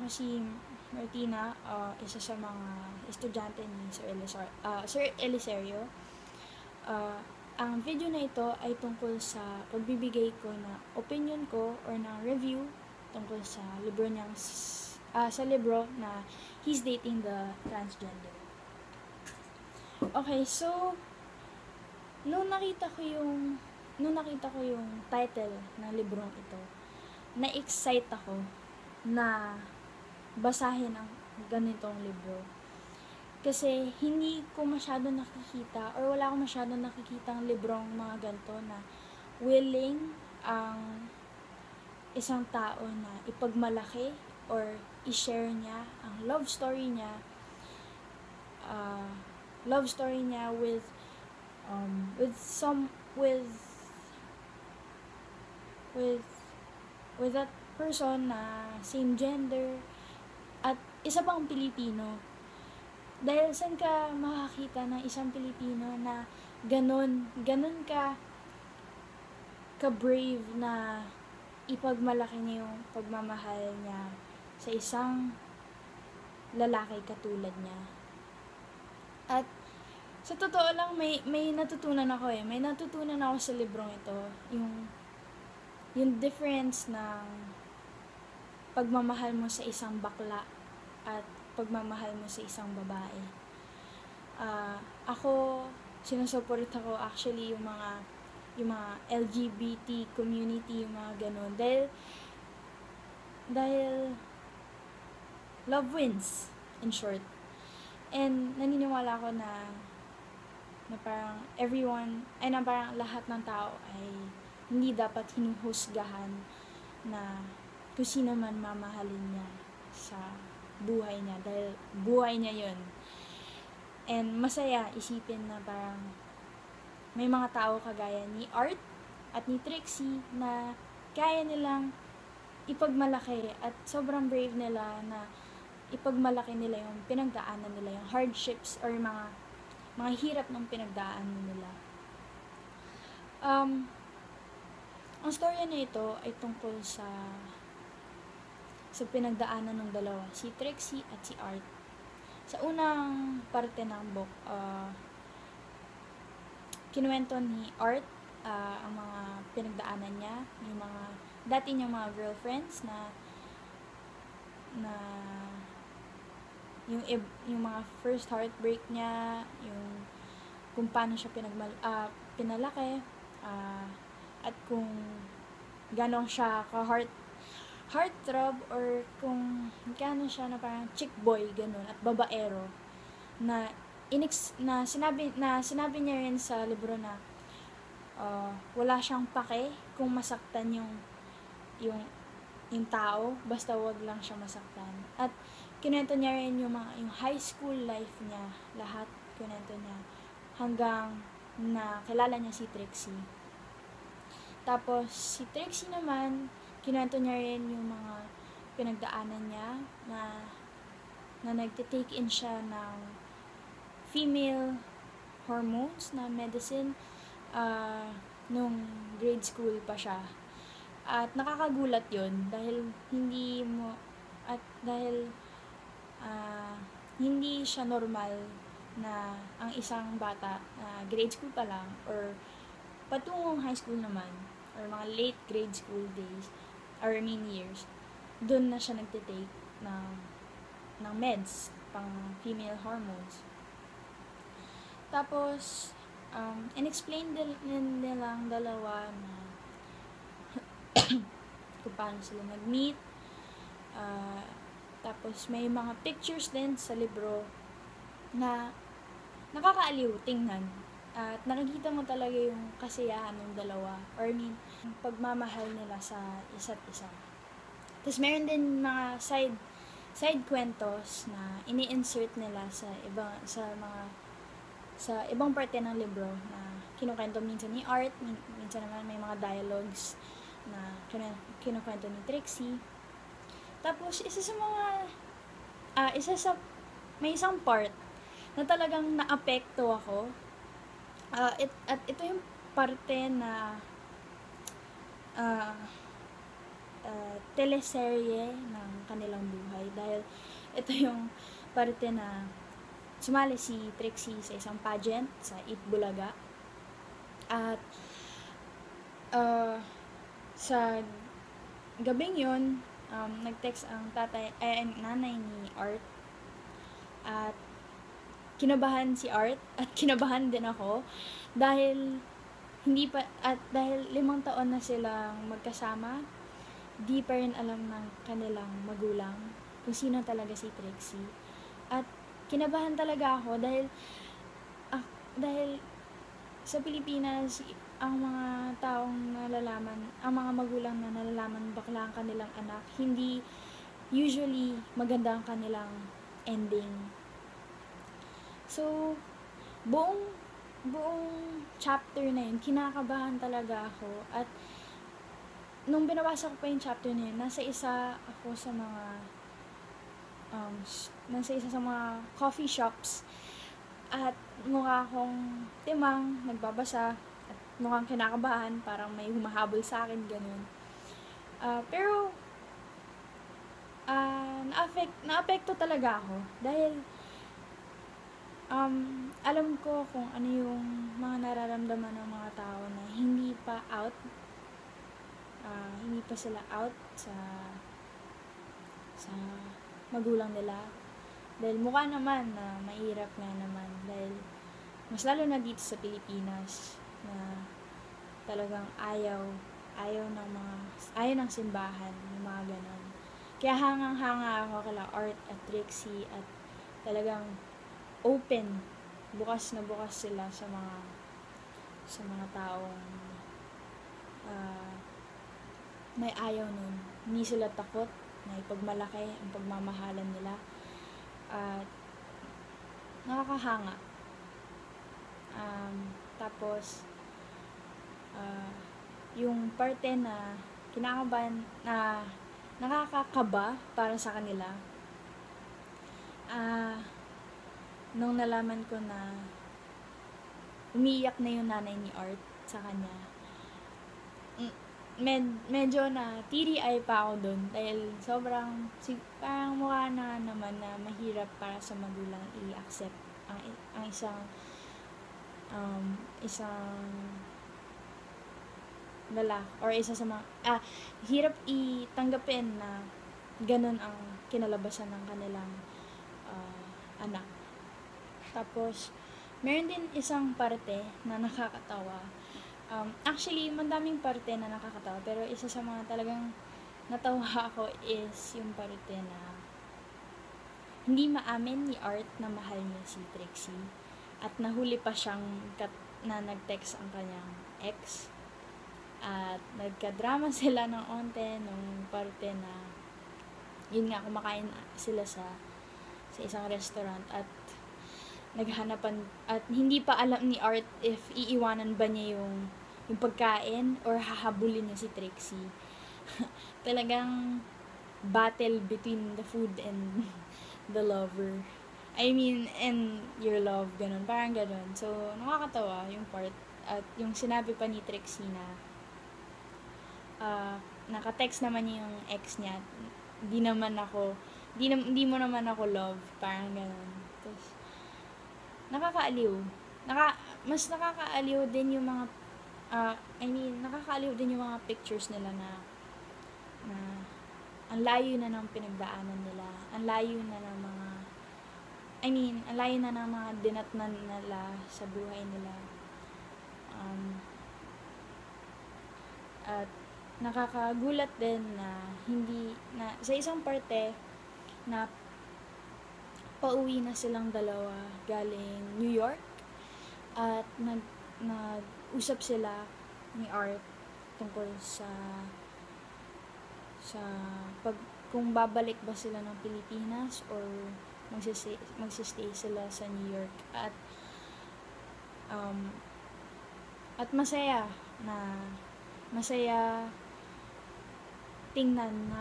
Ako si Martina, isa sa mga estudyante ni Sir Eliserio. Ang video na ito ay tungkol sa pagbibigay ko na opinion ko or na review tungkol sa libro na He's Dating the Transgender. Okay, so nung nakita ko yung title ng librong ito, na-excite ako na basahin ang ganitong libro. Kasi hindi ko masyado nakikita or wala akong masyado nakikitang librong mga ganito na willing ang isang tao na ipagmalaki or i-share niya ang love story niya with that person na same gender at isa pang Pilipino. Dahil saan ka makakita ng isang Pilipino na ganun ka brave na ipagmalaki niya yung pagmamahal niya sa isang lalaki katulad niya. At sa totoo lang, may natutunan ako May natutunan ako sa librong ito. Yung difference ng pagmamahal mo sa isang bakla at pagmamahal mo sa isang babae. Ako, sinusupport ako actually yung mga LGBT community, yung mga ganun. Dahil love wins, in short. And naniniwala ako na parang parang lahat ng tao ay hindi dapat hinuhusgahan na kung sino man mamahalin niya sa buhay niya dahil buhay niya yun. And masaya isipin na parang may mga tao kagaya ni Art at ni Trixie na kaya nilang ipagmalaki at sobrang brave nila na ipagmalaki nila yung pinagdaanan nila, yung hardships or mga hirap ng pinagdaanan nila. Ang storya na ito ay tungkol sa pinagdaanan ng dalawa, si Trixie at si Art. Sa unang parte ng book, kinuwento ni Art ang mga pinagdaanan niya, yung mga dati niyang mga girlfriends na yung mga first heartbreak niya, yung kung paano siya pinalaki, at kung gano'n siya heartthrob or kung gano'n siya na parang chick boy gano'n at babaero na sinabi niya rin sa libro na wala siyang pake kung masaktan yung tao, basta wag lang siya masaktan. At kinuwento niya rin yung high school life niya, lahat kinuwento niya hanggang na kilala niya si Trixie. Tapos si Trixie naman, kinuwento niya rin yung mga pinagdaanan niya na nagte-take in siya ng female hormones na medicine nung grade school pa siya. At nakakagulat yun dahil hindi siya normal na ang isang bata na grade school pa lang or patungong high school naman or mga late grade school days or years, doon na siya nagtitake ng meds pang female hormones. Tapos in-explain nilang dalawa na kung paano sila nag-meet. Tapos may mga pictures din sa libro na nakakaaliw tingnan. At nakikita mo talaga yung kasiyahan ng dalawa or pagmamahal nila sa isa't isa. Tapos meron din mga side kwentos na ini-insert nila sa ibang parte ng libro na kinukwento minsan ni Art, minsan naman may mga dialogues na kinukwento ni Trixie. Tapos may isang part na talagang naapekto ako. At ito yung parte na teleserye ng kanilang buhay. Dahil ito yung parte na sumali si Trixie sa isang pageant sa Eat Bulaga. At sa gabing yun, nag-text ang nanay ni Art. At kinabahan si Art at kinabahan din ako dahil dahil 5 taon na silang magkasama, di pa rin alam ng kanilang magulang kung sino talaga si Trixie. At kinabahan talaga ako dahil sa Pilipinas, ang mga taong nalalaman, ang mga magulang na nalalaman bakla ang kanilang anak, hindi usually maganda ang kanilang ending. So, buong chapter na yun, kinakabahan talaga ako. At nung binabasa ko pa yung chapter na yun, nasa isa sa mga coffee shops at mukha akong timang nagbabasa at mukhang kinakabahan, parang may humahabol sa akin, ganun. Pero naapekto talaga ako dahil alam ko kung ano yung mga nararamdaman ng mga tao na hindi pa sila out sa magulang nila. Dahil mukha naman na mahirap nga naman dahil mas lalo na dito sa Pilipinas na talagang ayaw ng simbahan, yung mga ganon. Kaya hangang-hanga ako kala Art at Trixie at talagang open, bukas na bukas sila sa mga taong may ayaw nun. Hindi sila takot na ipagmalaki ang pagmamahalan nila at nakakahanga. Tapos yung parte na kinakabahan na nakakakaba para sa kanila, nung nalaman ko na umiiyak na yung nanay ni Art sa kanya, medyo na teary-eye pa ako dun dahil sobrang parang mukha na naman na mahirap para sa magulang i-accept ang isang lalaki or isa sa mga hirap itanggapin na ganun ang kinalabasan ng kanilang anak. Tapos meron din isang parte na nakakatawa. Actually, madaming parte na nakakatawa, pero isa sa mga talagang natawa ako is yung parte na hindi maamin ni Art na mahal niya si Trixie at nahuli pa siyang na nag-text ang kanyang ex at nagka-drama sila ng onte nung parte na yun nga, kumakain sila sa isang restaurant at naghanapan at hindi pa alam ni Art if iiwanan ba niya yung pagkain or hahabulin niya si Trixie. Talagang battle between the food and the lover. I mean, and your love, ganun. Parang ganun. So, nakakatawa yung part. At yung sinabi pa ni Trixie na naka-text naman niya yung ex niya. Hindi mo naman ako love. Parang ganun. Tapos, nakakaaliw. Mas nakakaaliw din yung mga nakakaaliw din yung mga pictures nila na ang layo na ng pinagdaanan nila. Ang layo na ng mga dinatnan nila sa buhay nila. At nakakagulat din na sa isang parte na pauwi na silang dalawa galing New York at nag-usap sila ni Art tungkol sa kung babalik ba sila ng Pilipinas or magsistay sila sa New York at masaya tingnan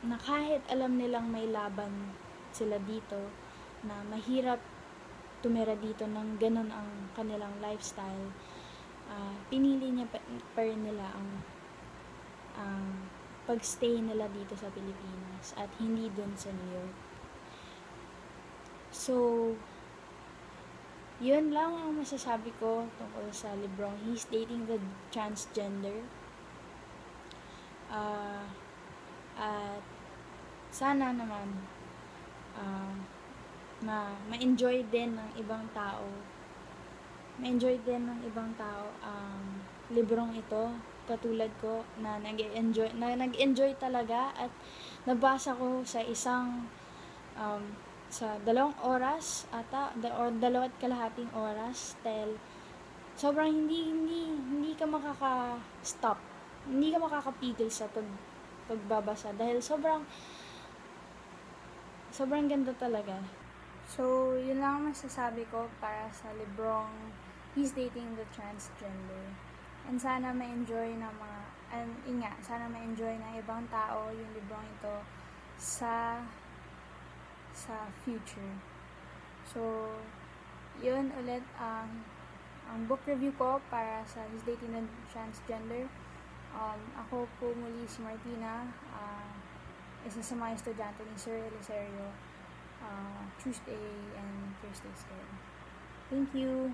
na kahit alam nilang may laban sila dito, na mahirap tumira dito ng ganun ang kanilang lifestyle, pinili niya pa rin nila ang pagstay nila dito sa Pilipinas at hindi dun sa New York. So, yun lang ang masasabi ko tungkol sa librong He's Dating the Transgender. At sana naman ma-enjoy din ng ibang tao. Ma-enjoy din ng ibang tao ang librong ito, katulad ko na nag-enjoy talaga, at nabasa ko sa sa 2 oras ata or 2.5 oras, dahil sobrang hindi ka makaka-stop, hindi ka makakapigil sa pagbabasa, dahil sobrang ganda talaga. So, yun lang ang masasabi ko para sa librong He's Dating the Transgender. And sana ma-enjoy ng sana ma-enjoy ng ibang tao yung librong ito sa future. So, yun ulit ang book review ko para sa He's Dating the Transgender. Ako po muli si Martina, isa sa mga estudyante ni Sir Eliserio, Tuesday and Thursday school. Thank you!